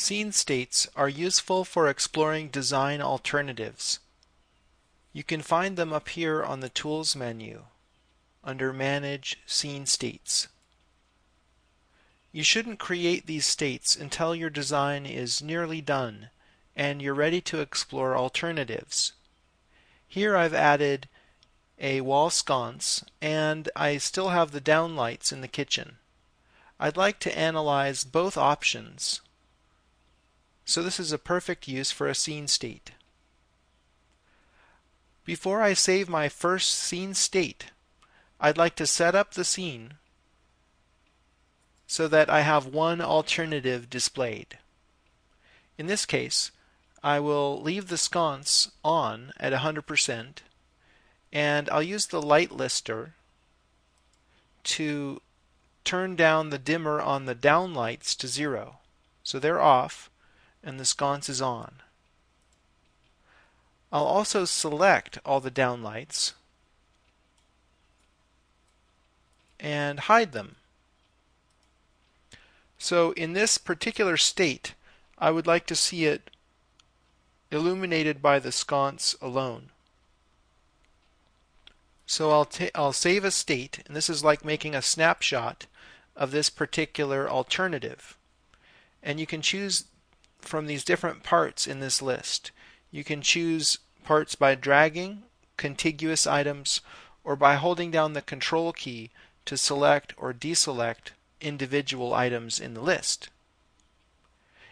Scene states are useful for exploring design alternatives. You can find them up here on the Tools menu under Manage Scene States. You shouldn't create these states until your design is nearly done and you're ready to explore alternatives. Here I've added a wall sconce and I still have the downlights in the kitchen. I'd like to analyze both options. So this is a perfect use for a scene state. Before I save my first scene state, I'd like to set up the scene so that I have one alternative displayed. In this case, I will leave the sconce on at 100% and I'll use the light lister to turn down the dimmer on the downlights to 0. So they're off and the sconce is on. I'll also select all the downlights and hide them. So in this particular state, I would like to see it illuminated by the sconce alone. So I'll save a state, and this is like making a snapshot of this particular alternative. And you can choose from these different parts in this list. You can choose parts by dragging, contiguous items, or by holding down the Control key to select or deselect individual items in the list.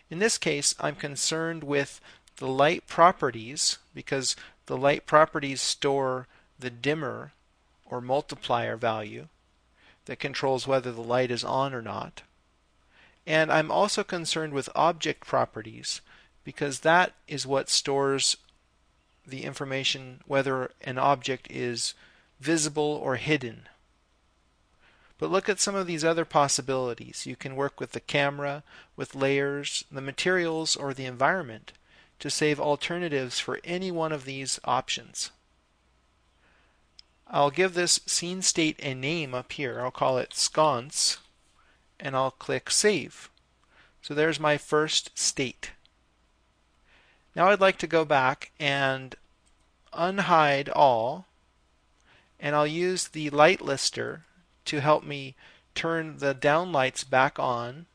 In this case, I'm concerned with the light properties because the light properties store the dimmer or multiplier value that controls whether the light is on or not. And I'm also concerned with object properties because that is what stores the information whether an object is visible or hidden. But look at some of these other possibilities. You can work with the camera, with layers, the materials, or the environment to save alternatives for any one of these options. I'll give this scene state a name up here. I'll call it sconce, and I'll click Save. So there's my first state. Now I'd like to go back and unhide all, and I'll use the light lister to help me turn the downlights back on,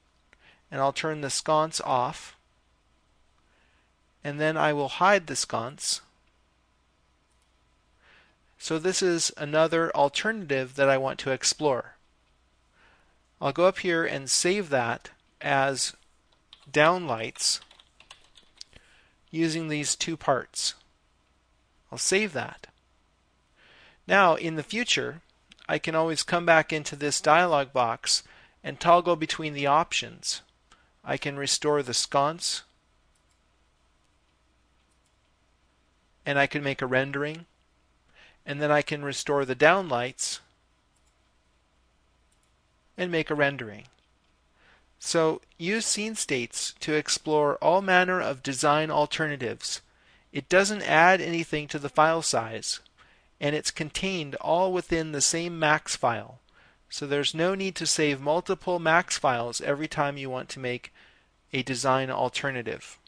and I'll turn the sconce off, and then I will hide the sconce. So this is another alternative that I want to explore. I'll go up here and save that as downlights using these two parts. I'll save that. Now in the future, I can always come back into this dialog box and toggle between the options. I can restore the sconce, and I can make a rendering, and then I can restore the downlights and make a rendering. So use scene states to explore all manner of design alternatives. It doesn't add anything to the file size, and it's contained all within the same max file. So there's no need to save multiple max files every time you want to make a design alternative.